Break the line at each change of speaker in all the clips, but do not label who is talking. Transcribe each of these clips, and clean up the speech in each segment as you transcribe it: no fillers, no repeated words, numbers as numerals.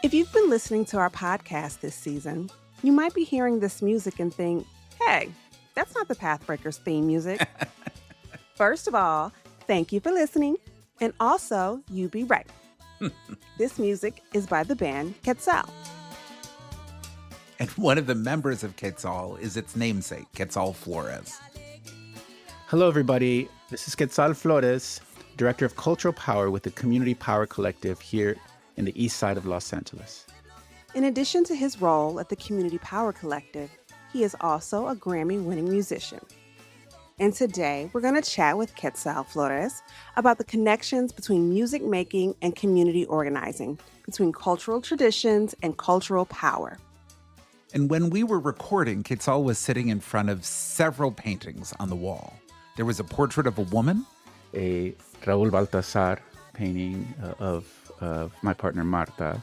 If you've been listening to our podcast this season, you might be hearing this music and think, hey, that's not the PathBreakers theme music. First of all, thank you for listening. And also, you be right. This music is by the band Quetzal.
And one of the members of Quetzal is its namesake, Quetzal Flores.
Hello, everybody. This is Quetzal Flores, Director of Cultural Power with the Community Power Collective here in the east side of Los Angeles.
In addition to his role at the Community Power Collective, he is also a Grammy-winning musician. And today, we're going to chat with Quetzal Flores about the connections between music making and community organizing, between cultural traditions and cultural power.
And when we were recording, Quetzal was sitting in front of several paintings on the wall. There was a portrait of a woman,
A Raúl Baltasar painting of my partner Marta.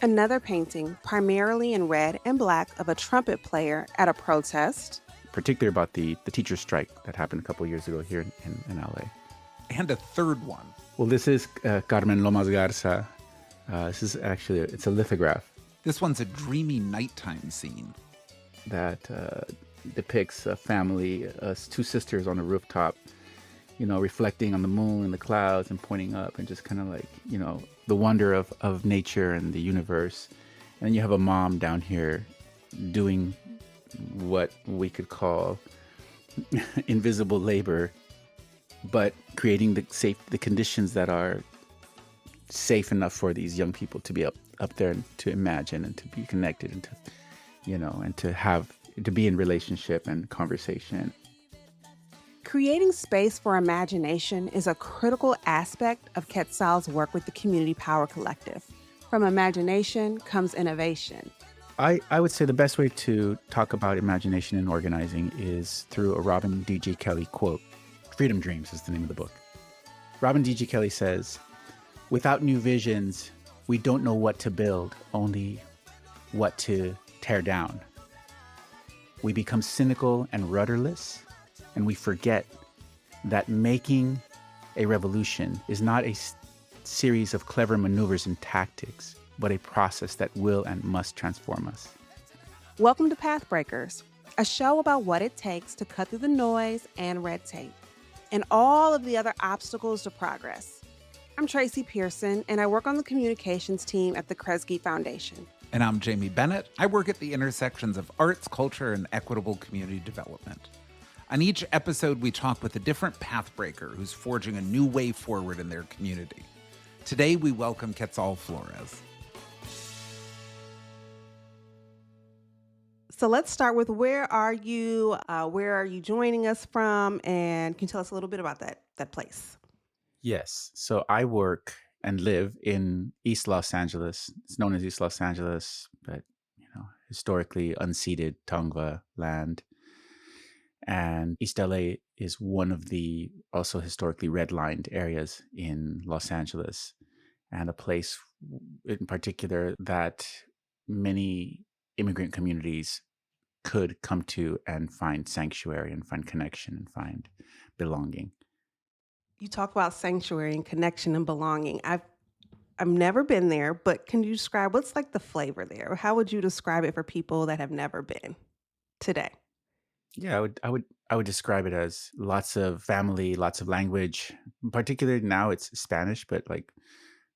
Another painting, primarily in red and black, of a trumpet player at a protest.
Particularly about the teacher strike that happened a couple years ago here in LA.
and a third one.
Well, this is Carmen Lomas Garza. This is actually, it's a lithograph
This one's a dreamy nighttime scene.
that depicts a family, two sisters on a rooftop, you know, reflecting on the moon and the clouds and pointing up and just kind of like, you know, the wonder of nature and the universe. And then you have a mom down here doing what we could call invisible labor, but creating the conditions that are safe enough for these young people to be up there and to imagine and to be connected and to, you know, and to be in relationship and conversation.
Creating space for imagination is a critical aspect of Quetzal's work with the Community Power Collective. From imagination comes innovation.
I would say the best way to talk about imagination and organizing is through a Robin D.G. Kelly quote. Freedom Dreams is the name of the book. Robin D.G. Kelly says, "Without new visions, we don't know what to build, only what to tear down. We become cynical and rudderless, and we forget that making a revolution is not a series of clever maneuvers and tactics, but a process that will and must transform us."
Welcome to PathBreakers, a show about what it takes to cut through the noise and red tape, and all of the other obstacles to progress. I'm Tracy Pearson, and I work on the communications team at the Kresge Foundation.
And I'm Jamie Bennett. I work at the intersections of arts, culture, and equitable community development. On each episode, we talk with a different pathbreaker who's forging a new way forward in their community. Today, we welcome Quetzal Flores.
So let's start with where are you joining us from, and can you tell us a little bit about that place?
Yes. So I work and live in East Los Angeles. It's known as East Los Angeles, but, you know, historically unceded Tongva land. And East LA is one of the also historically redlined areas in Los Angeles, and a place in particular that many immigrant communities could come to and find sanctuary and find connection and find belonging.
You talk about sanctuary and connection and belonging. I've never been there, but can you describe what's like the flavor there? How would you describe it for people that have never been today?
Yeah, I would describe it as lots of family, lots of language. Particularly now it's Spanish, but like,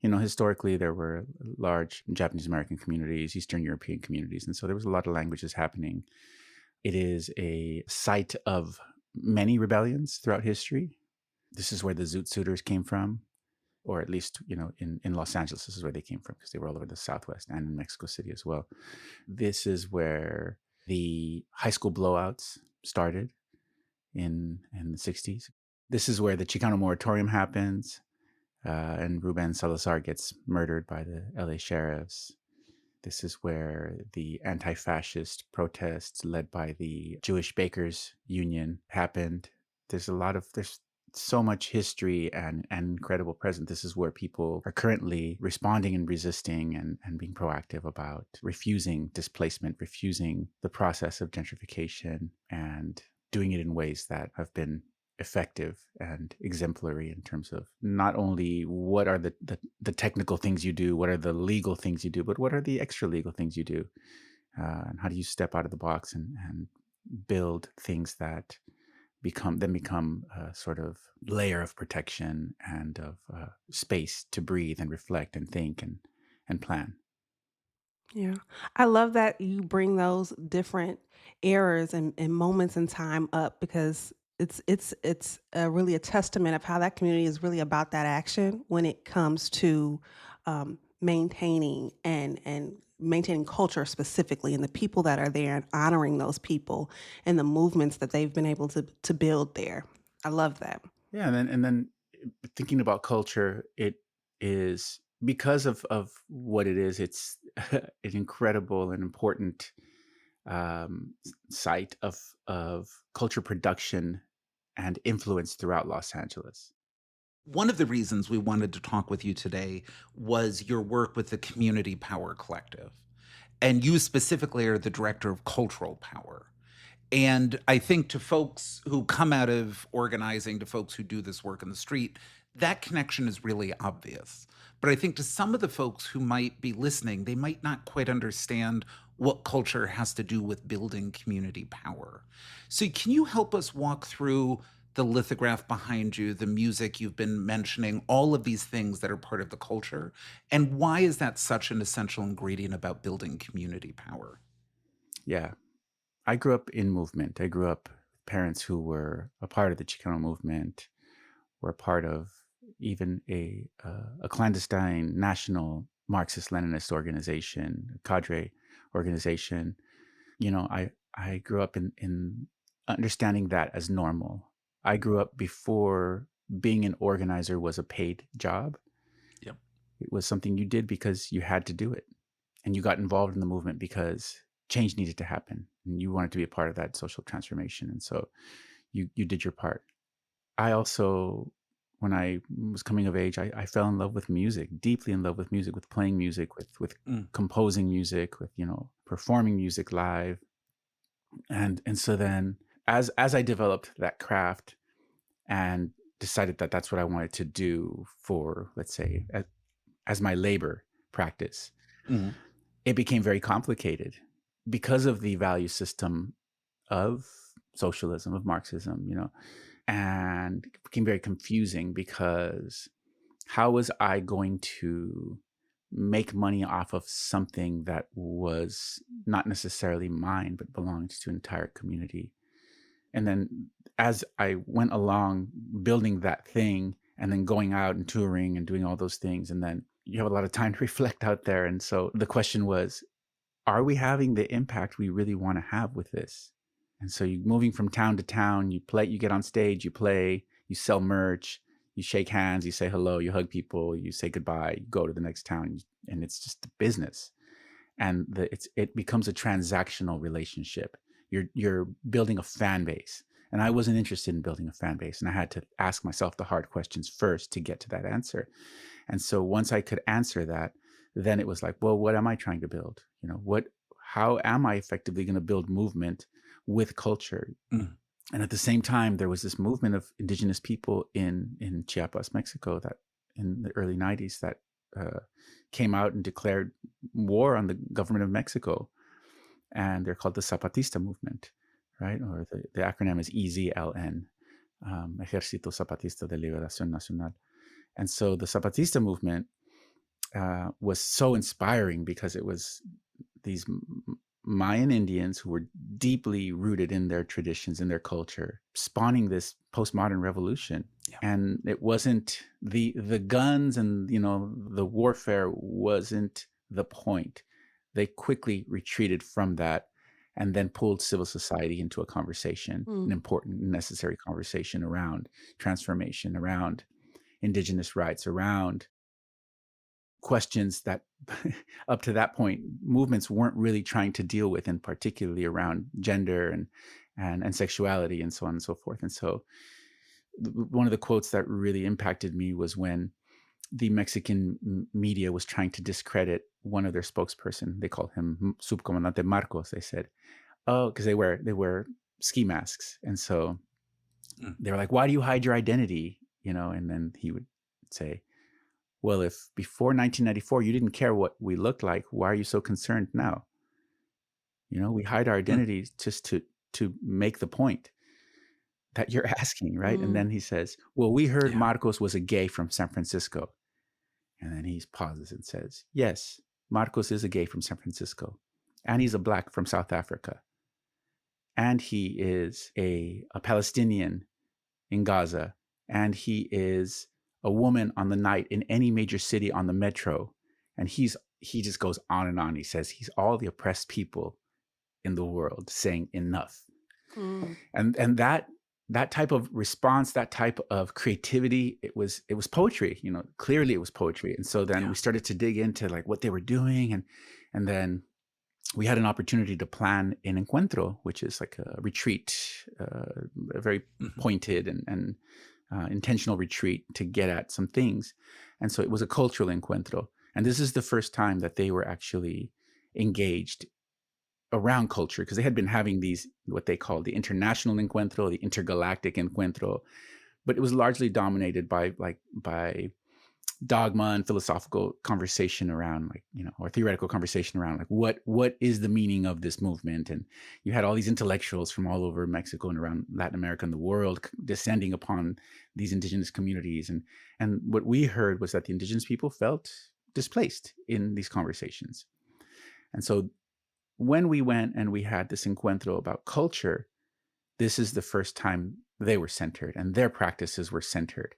you know, historically there were large Japanese American communities, Eastern European communities, and so there was a lot of languages happening. It is a site of many rebellions throughout history. This is where the Zoot Suiters came from, or at least, you know, in Los Angeles, this is where they came from because they were all over the Southwest and in Mexico City as well. This is where the high school blowouts started in the 60s. This is where the Chicano moratorium happens, and Ruben Salazar gets murdered by the LA sheriffs. This is where the anti-fascist protests led by the Jewish Bakers Union happened. There's so much history and incredible present. This is where people are currently responding and resisting and being proactive about refusing displacement, refusing the process of gentrification, and doing it in ways that have been effective and exemplary in terms of not only what are the technical things you do, what are the legal things you do, but what are the extra legal things you do, and how do you step out of the box and build things that become a sort of layer of protection and of space to breathe and reflect and think and plan.
Yeah. I love that you bring those different errors and moments in time up because it's really a testament of how that community is really about that action when it comes to maintaining and maintaining culture specifically and the people that are there and honoring those people and the movements that they've been able to build there. I love that.
Yeah, and then thinking about culture, it is because of what it is. It's an incredible and important site of culture production and influence throughout Los Angeles.
One of the reasons we wanted to talk with you today was your work with the Community Power Collective. And you specifically are the director of cultural power. And I think to folks who come out of organizing, to folks who do this work in the street, that connection is really obvious. But I think to some of the folks who might be listening, they might not quite understand what culture has to do with building community power. So, can you help us walk through the lithograph behind you, the music you've been mentioning, all of these things that are part of the culture? And why is that such an essential ingredient about building community power?
Yeah, I grew up in movement. I grew up with parents who were a part of the Chicano movement, were a part of even a clandestine national Marxist-Leninist organization, a cadre organization. I grew up in understanding that as normal. I grew up before being an organizer was a paid job.
Yep.
It was something you did because you had to do it, and you got involved in the movement because change needed to happen, and you wanted to be a part of that social transformation, and so you did your part. I also, when I was coming of age, I fell in love with music, deeply in love with music, with playing music, with
Mm.
composing music, with performing music live, and so then as I developed that craft and decided that that's what I wanted to do for, let's say, as my labor practice,
Mm.
it became very complicated because of the value system of socialism, of Marxism, and it became very confusing because how was I going to make money off of something that was not necessarily mine, but belonged to an entire community? And then as I went along building that thing and then going out and touring and doing all those things, and then you have a lot of time to reflect out there. And so the question was, are we having the impact we really want to have with this? And so you moving from town to town, you play, you get on stage, you play, you sell merch, you shake hands, you say hello, you hug people, you say goodbye, you go to the next town, and it's just a business. And it becomes a transactional relationship. You're building a fan base. And I wasn't interested in building a fan base. And I had to ask myself the hard questions first to get to that answer. And so once I could answer that, then it was like, well, what am I trying to build? How am I effectively going to build movement with culture?
Mm.
And at the same time, there was this movement of indigenous people in Chiapas, Mexico, that in the early 90s that came out and declared war on the government of Mexico. And they're called the Zapatista movement, right? Or the acronym is EZLN, Ejército Zapatista de Liberación Nacional. And so the Zapatista movement was so inspiring because it was these Mayan Indians who were deeply rooted in their traditions, in their culture, spawning this postmodern revolution.
Yeah.
And it wasn't the guns and the warfare wasn't the point. They quickly retreated from that and then pulled civil society into a conversation, an
Mm.
important, necessary conversation around transformation, around indigenous rights, around questions that up to that point movements weren't really trying to deal with, and particularly around gender and sexuality and so on and so forth. And so one of the quotes that really impacted me was when the Mexican media was trying to discredit one of their spokesperson. They called him Subcomandante Marcos. They said, oh, because they wear ski masks. And so
Mm.
They were like, why do you hide your identity? And then he would say, well, if before 1994 you didn't care what we looked like, why are you so concerned now? We hide our
Mm.
identities just to make the point that you're asking, right? And
Mm.
then he says, well, we heard
Yeah.
Marcos was a gay from San Francisco. And then he pauses and says, yes, Marcos is a gay from San Francisco. And he's a Black from South Africa. And he is a Palestinian in Gaza. And he is a woman on the night in any major city on the metro. And he just goes on and on. He says he's all the oppressed people in the world saying enough.
Mm.
And that type of response, that type of creativity, it was poetry. Clearly it was poetry. And so then
Yeah.
we started to dig into like what they were doing, and then we had an opportunity to plan an encuentro, which is like a retreat, a very pointed and intentional retreat to get at some things. And so it was a cultural encuentro. And this is the first time that they were actually engaged around culture, because they had been having these, what they call the international encuentro, the intergalactic encuentro, but it was largely dominated by dogma and philosophical conversation around or theoretical conversation around what is the meaning of this movement. And you had all these intellectuals from all over Mexico and around Latin America and the world descending upon these indigenous communities. And what we heard was that the indigenous people felt displaced in these conversations. And so when we went and we had this encuentro about culture, this is the first time they were centered and their practices were centered.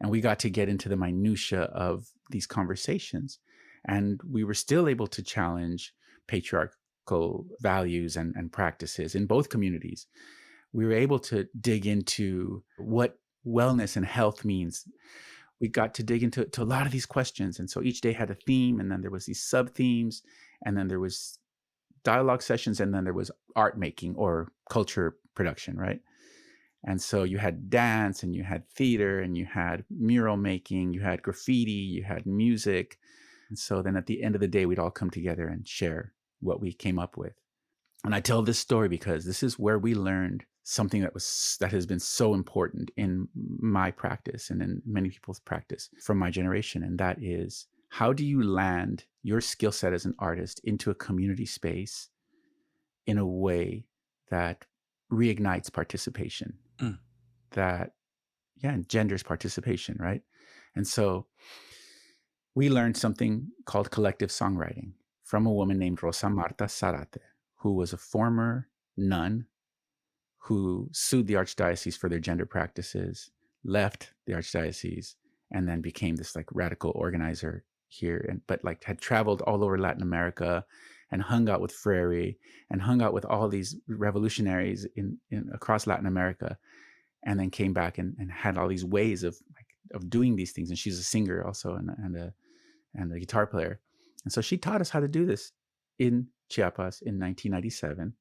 And we got to get into the minutia of these conversations. And we were still able to challenge patriarchal values and practices in both communities. We were able to dig into what wellness and health means. We got to dig into a lot of these questions. And so each day had a theme, and then there was these sub themes, and then there was dialogue sessions, and then there was art making or culture production, right? And so you had dance, and you had theater, and you had mural making, you had graffiti, you had music. And so then at the end of the day, we'd all come together and share what we came up with. And I tell this story because this is where we learned something that has been so important in my practice and in many people's practice from my generation. And that is, how do you land your skill set as an artist into a community space in a way that reignites participation, that engenders participation, right? And so we learned something called collective songwriting from a woman named Rosa Marta Zarate, who was a former nun who sued the archdiocese for their gender practices, left the archdiocese, and then became this like radical organizer here, but had traveled all over Latin America and hung out with Freire and hung out with all these revolutionaries in across Latin America, and then came back and had all these ways of doing these things. And she's a singer also and a guitar player. And so she taught us how to do this in Chiapas in 1997.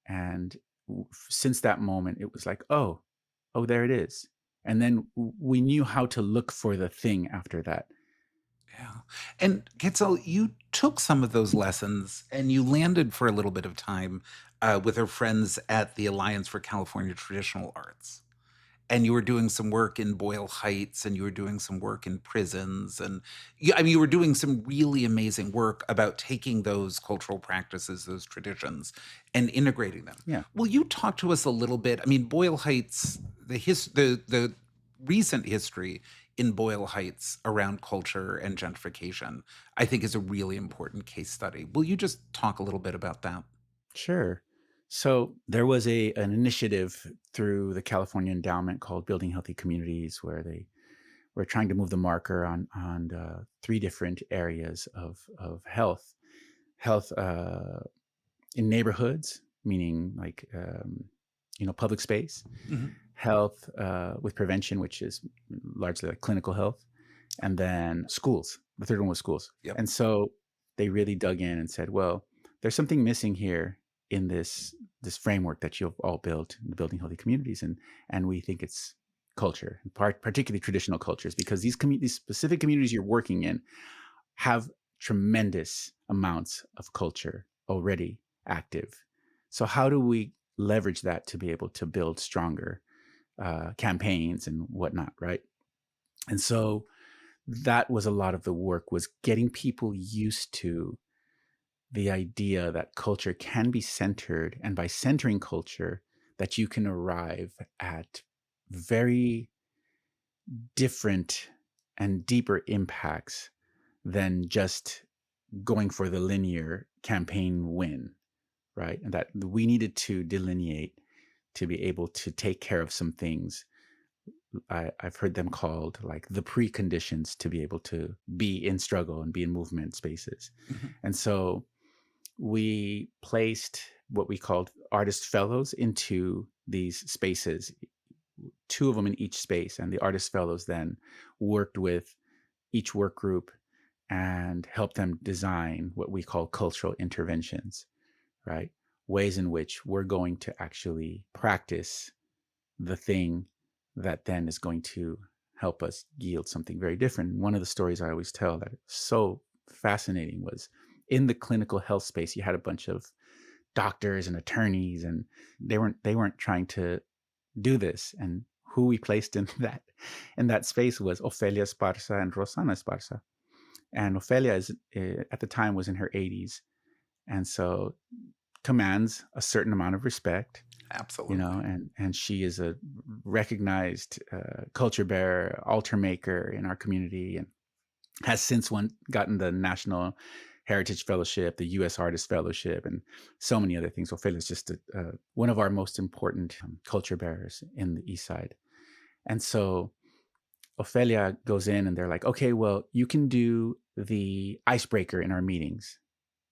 And since that moment, it was like, oh, there it is. And then we knew how to look for the thing after that.
Yeah. And Quetzal, you took some of those lessons and you landed for a little bit of time with our friends at the Alliance for California Traditional Arts. And you were doing some work in Boyle Heights, and you were doing some work in prisons. And you were doing some really amazing work about taking those cultural practices, those traditions, and integrating them.
Yeah.
Will you talk to us a little bit? I mean, Boyle Heights, the recent history in Boyle Heights around culture and gentrification, I think is a really important case study. Will you just talk a little bit about that?
Sure. So there was an initiative through the California Endowment called Building Healthy Communities, where they were trying to move the marker on 3 different areas of health in neighborhoods, meaning like public space, health with prevention, which is largely like clinical health, and then schools. The third one was schools.
Yep.
And so they really dug in and said, well, there's something missing here in this framework that you've all built in the Building Healthy Communities, and we think it's culture, particularly traditional cultures, because these specific communities you're working in have tremendous amounts of culture already active. So how do we leverage that to be able to build stronger campaigns and whatnot, right? And so that was a lot of the work, was getting people used to the idea that culture can be centered, and by centering culture, that you can arrive at very different and deeper impacts than just going for the linear campaign win, right? And that we needed to delineate to be able to take care of some things. I've heard them called like the preconditions to be able to be in struggle and be in movement spaces.
Mm-hmm.
And so we placed what we called artist fellows into these spaces, 2 of them in each space. And the artist fellows then worked with each work group and helped them design what we call cultural interventions, right? Ways in which we're going to actually practice the thing that then is going to help us yield something very different. One of the stories I always tell that is so fascinating was in the clinical health space, you had a bunch of doctors and attorneys, and they weren't trying to do this. And who we placed in that space was Ofelia Esparza and Rosana Esparza. And Ofelia is at the time was in her 80s, and so commands a certain amount of respect.
Absolutely.
You know, and she is a recognized culture bearer, altar maker in our community, and has since gotten the National Heritage Fellowship, the U.S. Artist Fellowship, and so many other things. Ophelia is just one of our most important culture bearers in the East Side. And so Ophelia goes in and they're like, okay, well, you can do the icebreaker in our meetings.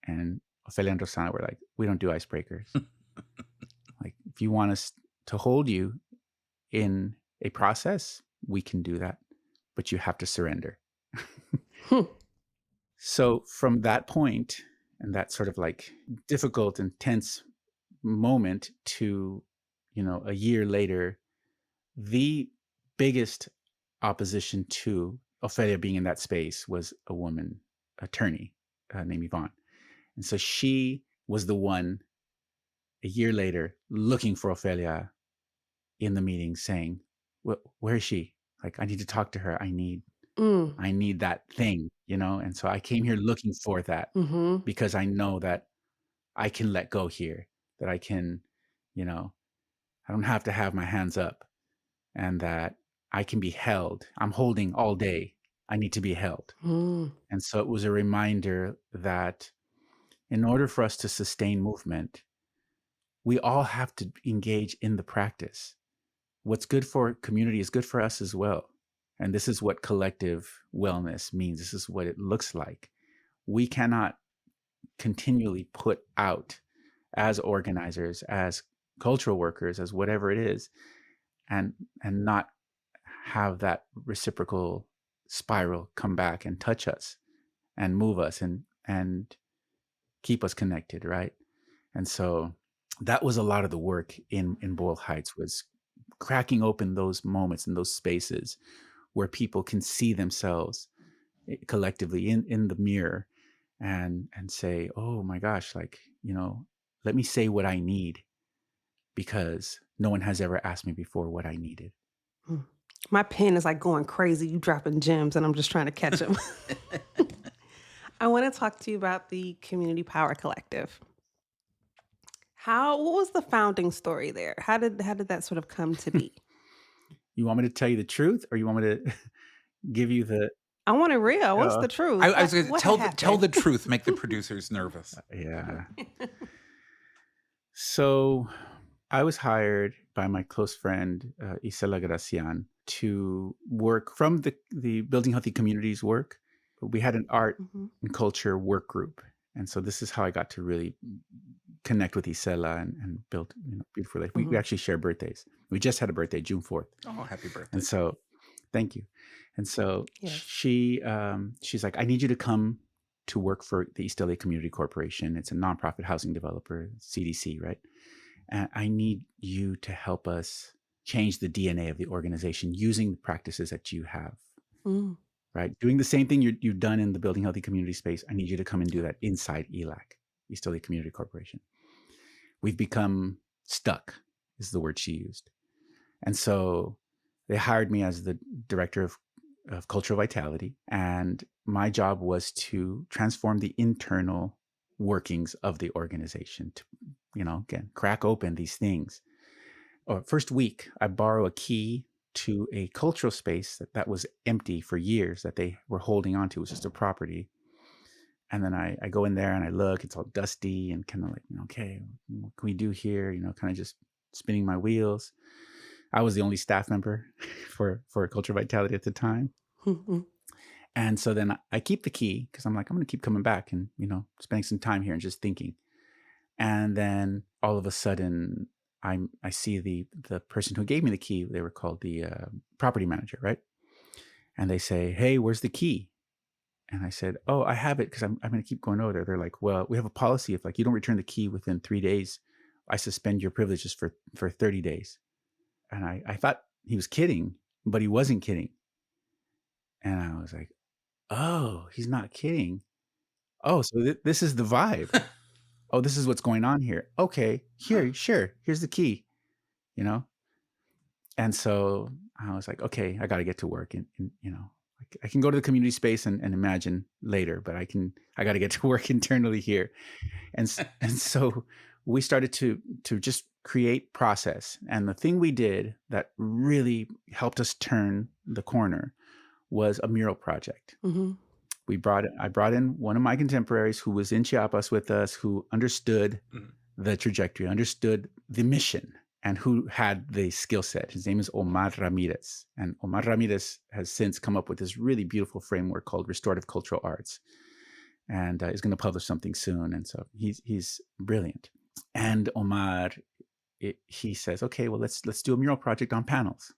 And Ophelia and Rosana were like, we don't do icebreakers. Like, if you want us to hold you in a process, we can do that, but you have to surrender. So from that point and that sort of like difficult and tense moment to, you know, a year later, the biggest opposition to Ophelia being in that space was a woman attorney named Yvonne. And so she was the one a year later looking for Ophelia in the meeting saying, where is she? Like, I need to talk to her. I need that thing, you know? And so I came here looking for that because I know that I can let go here, that I can, you know, I don't have to have my hands up, and that I can be held. I'm holding all day. I need to be held. And so it was a reminder that in order for us to sustain movement, we all have to engage in the practice. What's good for community is good for us as well. And this is what collective wellness means. This is what it looks like. We cannot continually put out as organizers, as cultural workers, as whatever it is, and not have that reciprocal spiral come back and touch us and move us and keep us connected, right? And so that was a lot of the work in Boyle Heights, was cracking open those moments and those spaces where people can see themselves collectively in the mirror and say, oh my gosh, like, you know, let me say what I need, because no one has ever asked me before what I needed.
My pen is like going crazy. You dropping gems and I'm just trying to catch them. I want to talk to you about the Community Power Collective. What was the founding story there? How did that sort of come to be?
You want me to tell you the truth, or you want me to give you the?
I want it real. What's the truth?
I was going to tell the truth, make the producers nervous.
Yeah. So I was hired by my close friend, Isela Gracian, to work from the Building Healthy Communities work. We had an art and culture work group. And so this is how I got to really connect with Isela and build, you know, beautiful life. We actually share birthdays. We just had a birthday, June 4th.
Oh, happy birthday.
And so, thank you. And so she's like, I need you to come to work for the East LA Community Corporation. It's a nonprofit housing developer, CDC, right? And I need you to help us change the DNA of the organization using the practices that you have, right? Doing the same thing you've done in the Building Healthy Community space. I need you to come and do that inside ELAC, East LA Community Corporation. We've become stuck, is the word she used. And so they hired me as the director of cultural vitality. And my job was to transform the internal workings of the organization to, again, crack open these things. First week, I borrow a key to a cultural space that was empty for years that they were holding on to. It was just a property. And then I go in there and I look, it's all dusty and kind of like, okay, what can we do here? Kind of just spinning my wheels. I was the only staff member for Cultural Vitality at the time. And so then I keep the key because I'm like, I'm going to keep coming back and, spending some time here and just thinking. And then all of a sudden I see the person who gave me the key. They were called the property manager, right? And they say, hey, where's the key? And I said, oh, I have it because I'm going to keep going over there. They're like, well, we have a policy. If you don't return the key within 3 days, I suspend your privileges for 30 days. And I thought he was kidding, but he wasn't kidding. And I was like, oh, he's not kidding. Oh, so this is the vibe. Oh, this is what's going on here. Okay, here, sure. Here's the key, And so I was like, okay, I got to get to work. And I can go to the community space and imagine later, but I got to get to work internally here. And so we started to just create process. And the thing we did that really helped us turn the corner was a mural project.
Mm-hmm.
I brought in one of my contemporaries who was in Chiapas with us, who understood the trajectory, understood the mission, and who had the skill set. His name is Omar Ramirez. And Omar Ramirez has since come up with this really beautiful framework called Restorative Cultural Arts. And is going to publish something soon. And so he's brilliant. And Omar, he says, okay, well, let's do a mural project on panels.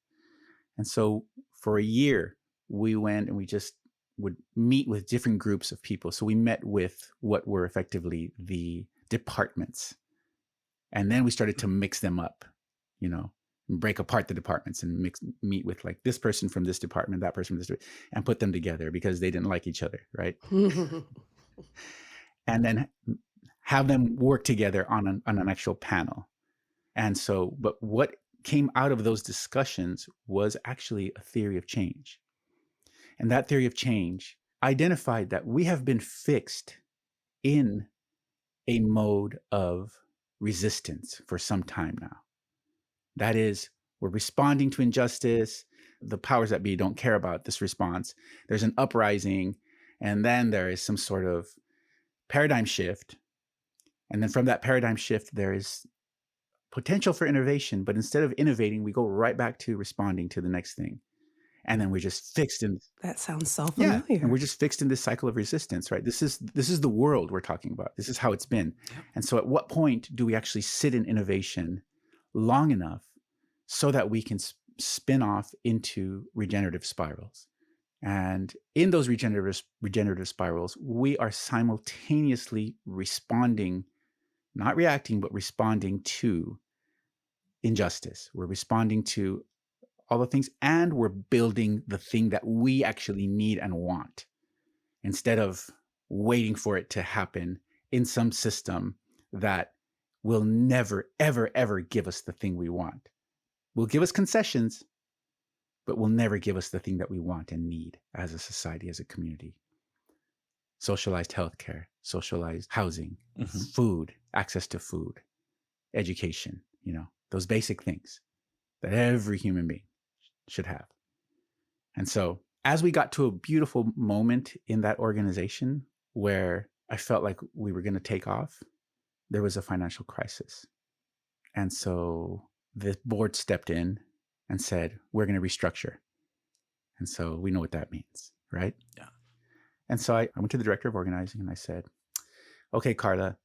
And so for a year, we went and we just would meet with different groups of people. So we met with what were effectively the departments. And then we started to mix them up, and break apart the departments and meet with like this person from this department, that person from this department, and put them together because they didn't like each other, right? And then have them work together on an actual panel. And so, but what came out of those discussions was actually a theory of change. And that theory of change identified that we have been fixed in a mode of resistance for some time now. That is, we're responding to injustice. The powers that be don't care about this response. There's an uprising, and then there is some sort of paradigm shift. And then from that paradigm shift, there is potential for innovation. But instead of innovating, we go right back to responding to the next thing. And then we're just fixed in.
That sounds so familiar.
Yeah, and we're just fixed in this cycle of resistance, right? This is the world we're talking about. This is how it's been. Yep. And so at what point do we actually sit in innovation long enough so that we can spin off into regenerative spirals? And in those regenerative spirals, we are simultaneously responding, not reacting, but responding to injustice. We're responding to all the things, and we're building the thing that we actually need and want, instead of waiting for it to happen in some system that will never, ever, ever give us the thing we want. Will give us concessions, but will never give us the thing that we want and need as a society, as a community. Socialized healthcare, socialized housing, food, access to food, education, those basic things that every human being should have. And so as we got to a beautiful moment in that organization where I felt like we were going to take off, there was a financial crisis. And so the board stepped in and said, we're going to restructure. And so we know what that means, right?
Yeah.
And so I went to the director of organizing and I said, okay, Carla,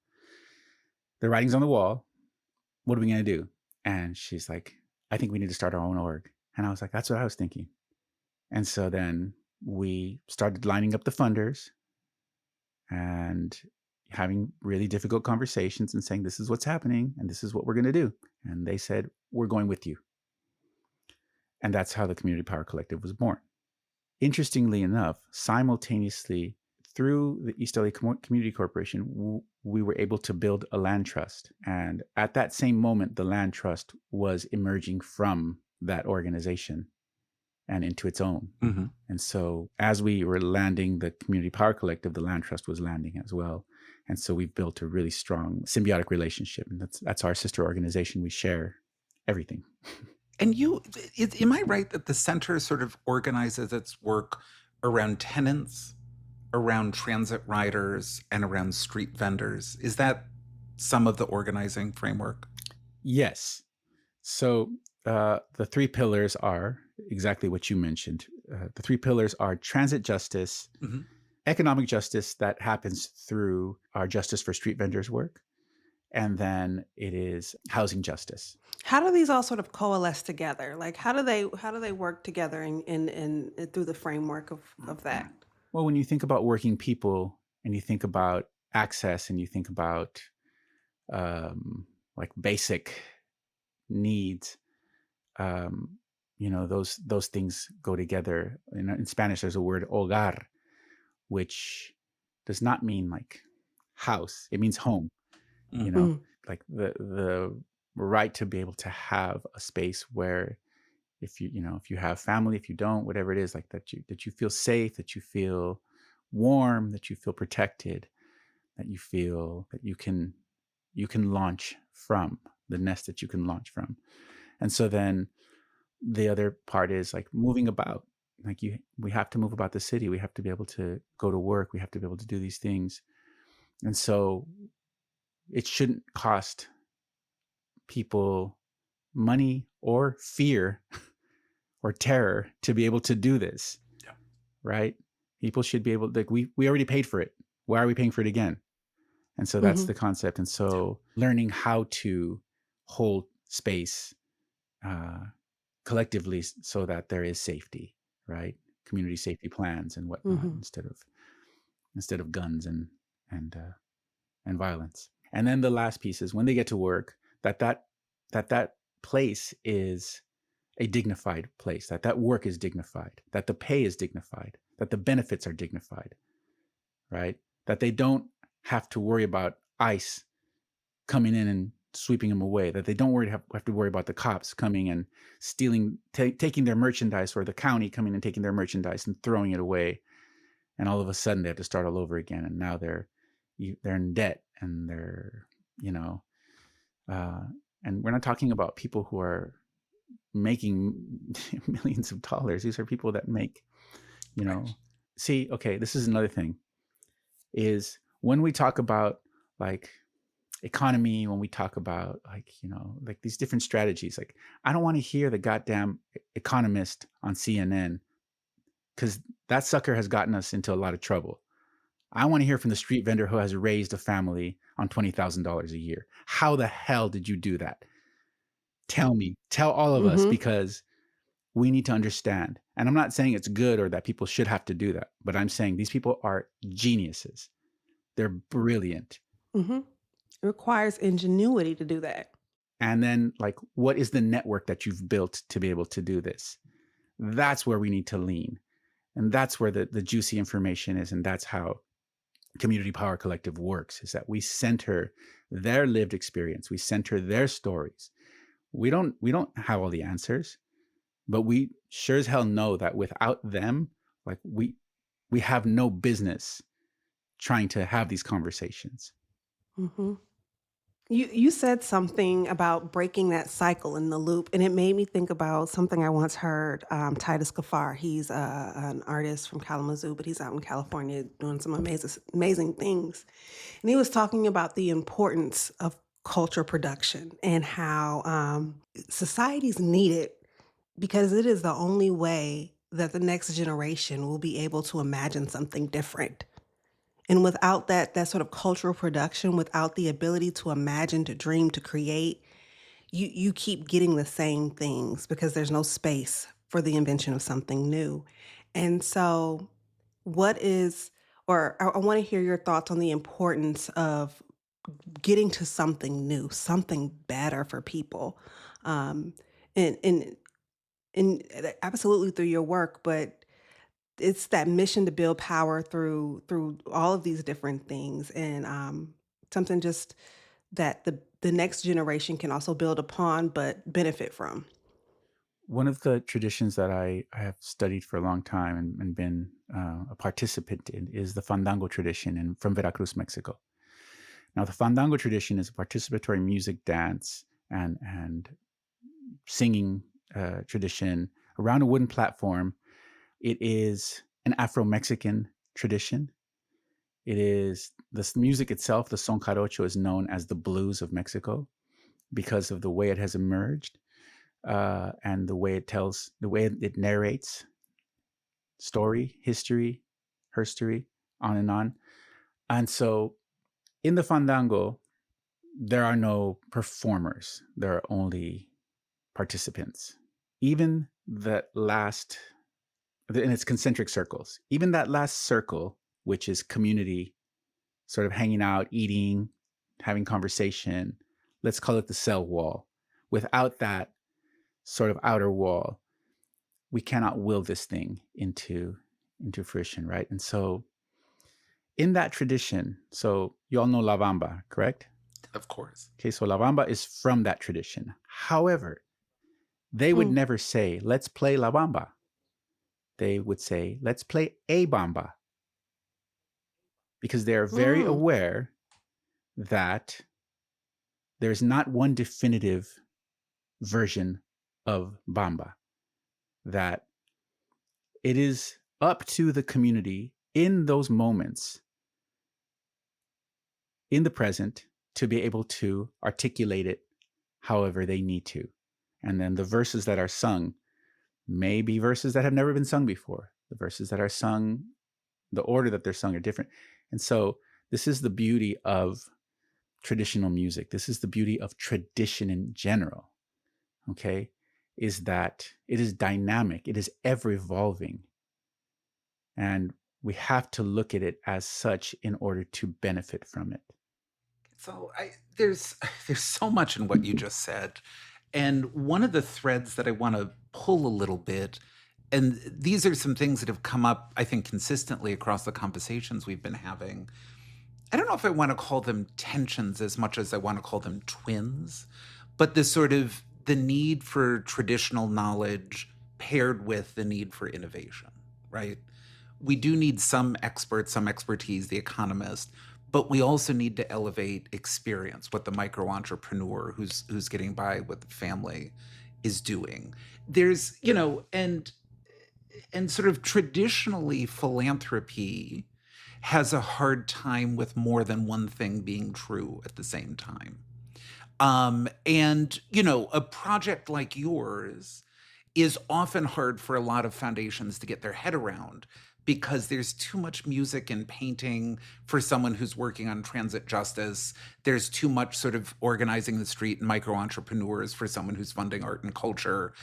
the writing's on the wall. What are we going to do? And she's like, I think we need to start our own org. And I was like, that's what I was thinking. And so then we started lining up the funders and having really difficult conversations and saying, this is what's happening and this is what we're going to do. And they said, we're going with you. And that's how the Community Power Collective was born. Interestingly enough, simultaneously through the East LA Community Corporation, we were able to build a land trust. And at that same moment, the land trust was emerging from that organization and into its own.
Mm-hmm.
And so as we were landing the Community Power Collective, the Land Trust was landing as well. And so we've built a really strong symbiotic relationship. And that's our sister organization. We share everything.
And am I right that the center sort of organizes its work around tenants, around transit riders, and around street vendors? Is that some of the organizing framework?
Yes. So the three pillars are exactly what you mentioned. The three pillars are transit justice,
Mm-hmm.
economic justice that happens through our Justice for Street Vendors work, and then it is housing justice.
How do these all sort of coalesce together? Like, how do they work together in through the framework of that?
Well, when you think about working people and you think about access and you think about like basic needs, those things go together. In Spanish, there's a word hogar, which does not mean like house. It means home.
Mm-hmm.
Like the right to be able to have a space where if you have family, if you don't, whatever it is, like that you feel safe, that you feel warm, that you feel protected, that you feel that you can launch from the nest that you can launch from. And so then the other part is like moving about. Like we have to move about the city. We have to be able to go to work. We have to be able to do these things. And so it shouldn't cost people money or fear or terror to be able to do this.
Yeah.
Right? People should be able, like we already paid for it. Why are we paying for it again? And so that's the concept. And so learning how to hold space collectively so that there is safety, right? Community safety plans and whatnot instead of guns and violence. And then the last piece is when they get to work, that place is a dignified place, that work is dignified, that the pay is dignified, that the benefits are dignified, right? That they don't have to worry about ICE coming in and sweeping them away, that they don't have to worry about the cops coming and stealing, taking their merchandise, or the county coming and taking their merchandise and throwing it away. And all of a sudden they have to start all over again. And now they're in debt and they're, and we're not talking about people who are making millions of dollars. These are people that make, see, okay, this is another thing is when we talk about like economy, when we talk about like, like these different strategies, like I don't want to hear the goddamn economist on CNN because that sucker has gotten us into a lot of trouble. I want to hear from the street vendor who has raised a family on $20,000 a year. How the hell did you do that? Tell me, tell all of us, because we need to understand. And I'm not saying it's good or that people should have to do that, but I'm saying these people are geniuses. They're brilliant.
It requires ingenuity to do that.
And then like, what is the network that you've built to be able to do this? That's where we need to lean. And that's where the juicy information is. And that's how Community Power Collective works, is that we center their lived experience. We center their stories. We don't have all the answers, but we sure as hell know that without them, like we have no business trying to have these conversations.
You said something about breaking that cycle in the loop, and it made me think about something I once heard. Titus Kaffar, he's an artist from Kalamazoo, but he's out in California doing some amazing things. And he was talking about the importance of culture production and how societies need it because it is the only way that the next generation will be able to imagine something different. And without that sort of cultural production, without the ability to imagine, to dream, to create, you keep getting the same things because there's no space for the invention of something new. And so I want to hear your thoughts on the importance of getting to something new, something better for people. And absolutely through your work, but it's that mission to build power through all of these different things, and something just that the next generation can also build upon but benefit from.
One of the traditions that I have studied for a long time and been a participant in is the fandango tradition from Veracruz, Mexico. Now, the fandango tradition is a participatory music, dance, and singing tradition around a wooden platform. It is an Afro-Mexican tradition. It is the music itself, the son jarocho, is known as the blues of Mexico because of the way it has emerged and the way it narrates story, history, herstory, on and on. And so in the fandango, there are no performers, there are only participants. Even that last, in its concentric circles, even that last circle, which is community, sort of hanging out, eating, having conversation, let's call it the cell wall. Without that sort of outer wall, we cannot will this thing into fruition, right? And so in that tradition, so you all know La Bamba, correct?
Of course.
Okay, so La Bamba is from that tradition. However, they would never say, let's play La Bamba. They would say, let's play a Bamba. Because they are very aware that there's not one definitive version of Bamba, that it is up to the community in those moments, in the present, to be able to articulate it however they need to. And then the verses that are sung may be verses that have never been sung before. The verses that are sung, the order that they're sung are different. And so this is the beauty of traditional music. This is the beauty of tradition in general, okay, is that it is dynamic. It is ever evolving. And we have to look at it as such in order to benefit from it.
So there's so much in what you just said. And one of the threads that I want to pull a little bit, and these are some things that have come up, I think, consistently across the conversations we've been having. I don't know if I want to call them tensions as much as I want to call them twins, but this sort of the need for traditional knowledge paired with the need for innovation, right? We do need some experts, some expertise, the economist, but we also need to elevate experience, what the micro entrepreneur who's getting by with the family is doing. There's, and sort of traditionally philanthropy has a hard time with more than one thing being true at the same time. And, a project like yours is often hard for a lot of foundations to get their head around because there's too much music and painting for someone who's working on transit justice. There's too much sort of organizing the street and micro entrepreneurs for someone who's funding art and culture.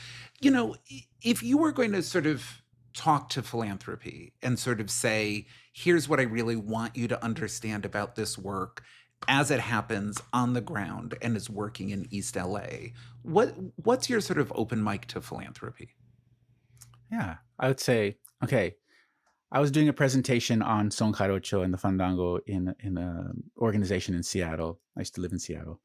If you were going to sort of talk to philanthropy and sort of say, here's what I really want you to understand about this work as it happens on the ground and is working in East LA, what's your sort of open mic to philanthropy?
Yeah, I would say, okay, I was doing a presentation on son jarocho and the fandango in an organization in Seattle. I used to live in Seattle.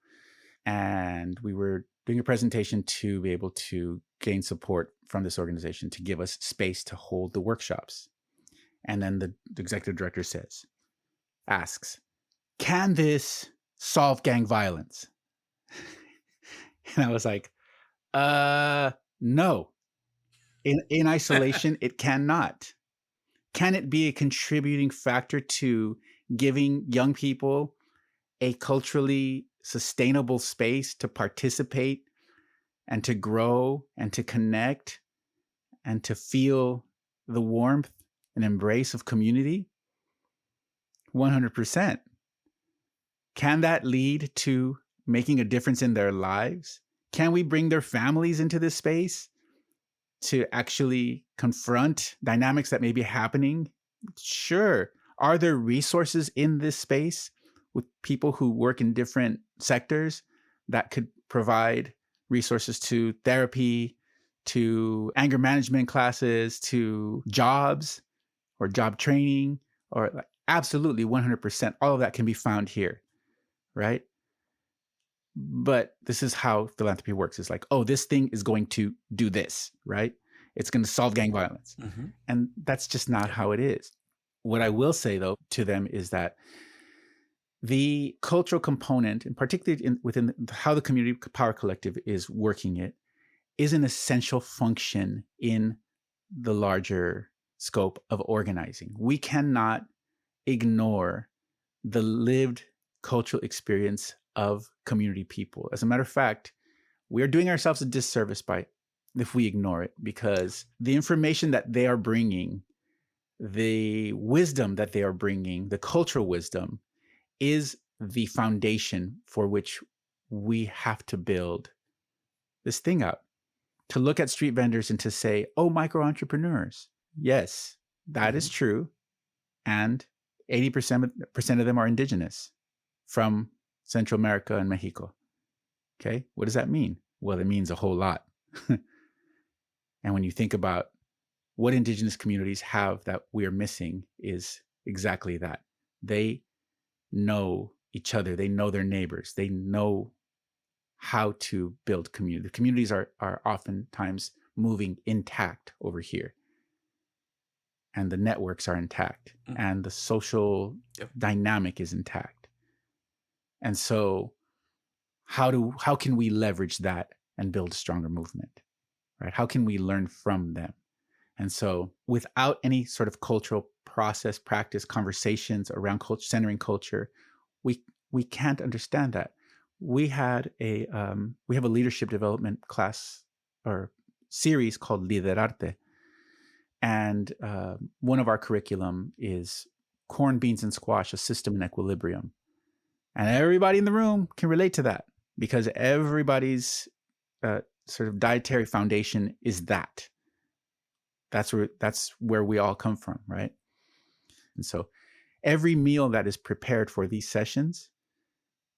And we were doing a presentation to be able to gain support from this organization to give us space to hold the workshops. And then the executive director asks, can this solve gang violence? And I was like, no. In isolation, it cannot. Can it be a contributing factor to giving young people a culturally sustainable space to participate and to grow and to connect and to feel the warmth and embrace of community? 100%. Can that lead to making a difference in their lives? Can we bring their families into this space to actually confront dynamics that may be happening? Sure. Are there resources in this space with people who work in different sectors that could provide resources to therapy, to anger management classes, to jobs or job training? Or absolutely 100%. All of that can be found here, right? But this is how philanthropy works. It's like, oh, this thing is going to do this, right? It's going to solve gang violence.
Mm-hmm.
And that's just not how it is. What I will say, though, to them is that the cultural component, and particularly within how the Community Power Collective is working it, is an essential function in the larger scope of organizing. We cannot ignore the lived cultural experience of community people. As a matter of fact, we are doing ourselves a disservice if we ignore it, because the information that they are bringing, the wisdom that they are bringing, the cultural wisdom, is the foundation for which we have to build this thing up. To look at street vendors and to say, oh, micro entrepreneurs. Yes, that is true. And 80% of them are indigenous from Central America and Mexico. Okay, what does that mean? Well, it means a whole lot. And when you think about what indigenous communities have that we are missing, is exactly that. They know each other. They know their neighbors. They know how to build community. The communities are oftentimes moving intact over here. And the networks are intact. And the social dynamic is intact. And so how can we leverage that and build a stronger movement? Right? How can we learn from them? And so without any sort of cultural process, practice, conversations around culture, centering culture, we can't understand that. We have a leadership development class or series called Liderarte. And one of our curriculum is corn, beans, and squash, a system in equilibrium. And everybody in the room can relate to that, because everybody's sort of dietary foundation is that. That's where we all come from, right? And so every meal that is prepared for these sessions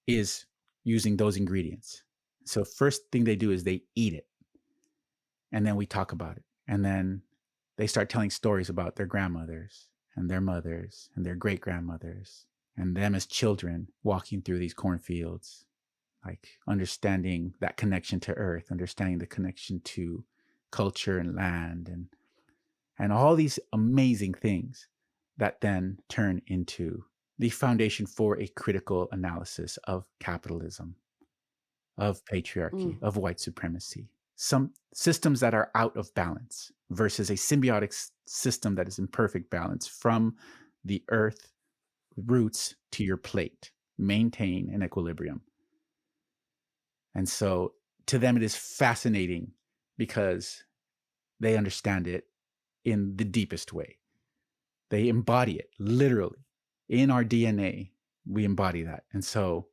is using those ingredients. So first thing they do is they eat it. And then we talk about it. And then they start telling stories about their grandmothers and their mothers and their great-grandmothers and them as children walking through these cornfields, like understanding that connection to earth, understanding the connection to culture and land and all these amazing things that then turn into the foundation for a critical analysis of capitalism, of patriarchy, of white supremacy, some systems that are out of balance versus a symbiotic system that is in perfect balance, from the earth roots to your plate. Maintain an equilibrium. And so to them, it is fascinating because they understand it in the deepest way. They embody it literally. In our DNA, we embody that. And so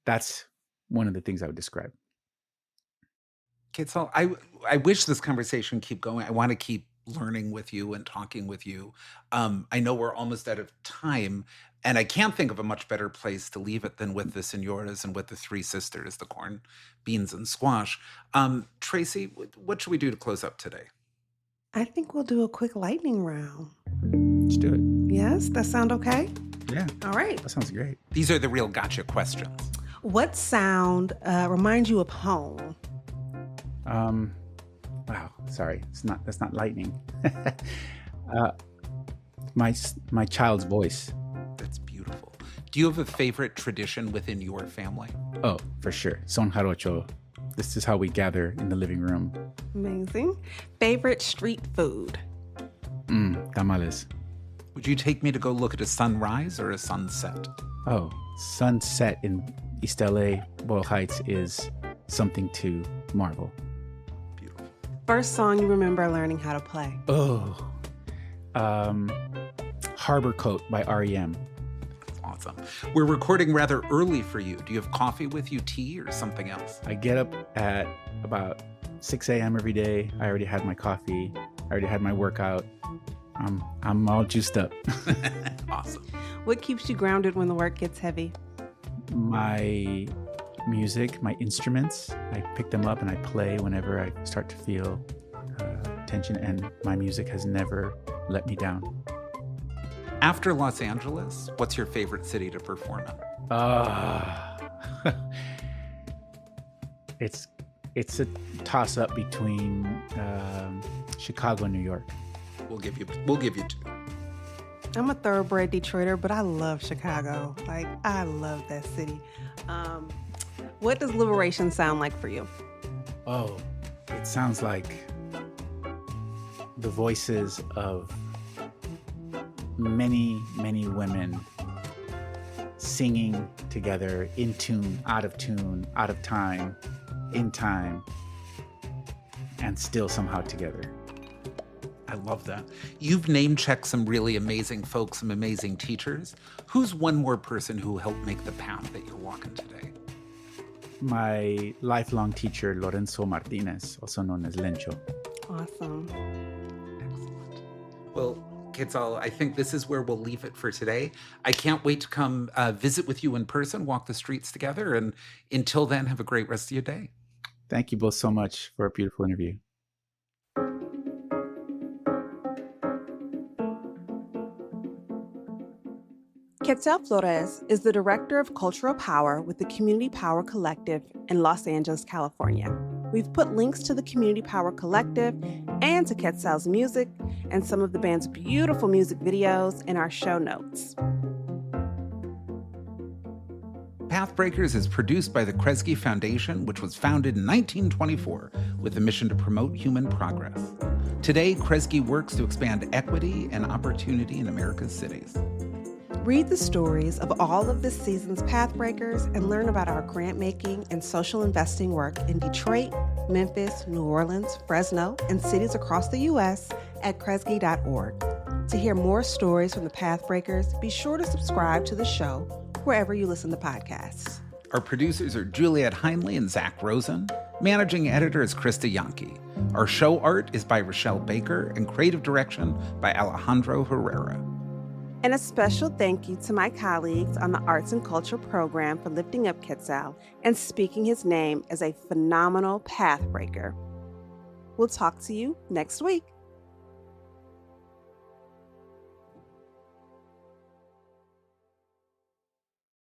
that's one of the things I would describe.
Quetzal, I wish this conversation keep going. I want to keep learning with you and talking with you. I know we're almost out of time, and I can't think of a much better place to leave it than with the senoras and with the three sisters, the corn, beans, and squash. Tracy, what should we do to close up today?
I think we'll do a quick lightning round.
Let's do it.
Yes, that sound okay?
Yeah.
All right.
That sounds great.
These are the real gotcha questions.
What sound reminds you of home?
Wow. Sorry. That's not lightning. My child's voice.
That's beautiful. Do you have a favorite tradition within your family?
Oh, for sure. Son Jarocho. This is how we gather in the living room.
Amazing. Favorite street food?
Tamales.
Would you take me to go look at a sunrise or a sunset?
Oh, sunset in East LA, Boyle Heights is something to marvel.
Beautiful.
First song you remember learning how to play?
Oh, Harbor Coat by REM.
Awesome. We're recording rather early for you. Do you have coffee with you, tea, or something else?
I get up at about 6 a.m. every day. I already had my coffee. I already had my workout. I'm all juiced up.
Awesome.
What keeps you grounded when the work gets heavy?
My music, my instruments. I pick them up and I play whenever I start to feel tension, and my music has never let me down.
After Los Angeles, what's your favorite city to perform in?
It's a toss up between Chicago and New York.
We'll give you 2.
I'm a thoroughbred Detroiter, but I love Chicago. Like, I love that city. What does liberation sound like for you?
Oh, it sounds like the voices of many, many women singing together in tune, out of time, in time, and still somehow together.
I love that. You've name-checked some really amazing folks, some amazing teachers. Who's one more person who helped make the path that you're walking today?
My lifelong teacher, Lorenzo Martinez, also known as Lencho.
Awesome.
Excellent. Well, Quetzal, I think this is where we'll leave it for today. I can't wait to come visit with you in person, walk the streets together, and until then, have a great rest of your day.
Thank you both so much for a beautiful interview.
Quetzal Flores is the Director of Cultural Power with the Community Power Collective in Los Angeles, California. We've put links to the Community Power Collective and to Quetzal's music and some of the band's beautiful music videos in our show notes.
PathBreakers is produced by the Kresge Foundation, which was founded in 1924 with a mission to promote human progress. Today, Kresge works to expand equity and opportunity in America's cities.
Read the stories of all of this season's PathBreakers and learn about our grant-making and social investing work in Detroit, Memphis, New Orleans, Fresno, and cities across the U.S. at Kresge.org. To hear more stories from the PathBreakers, be sure to subscribe to the show wherever you listen to podcasts.
Our producers are Juliet Heinley and Zach Rosen. Managing editor is Krista Yankee. Our show art is by Rochelle Baker and creative direction by Alejandro Herrera.
And a special thank you to my colleagues on the Arts and Culture program for lifting up Quetzal and speaking his name as a phenomenal pathbreaker. We'll talk to you next week.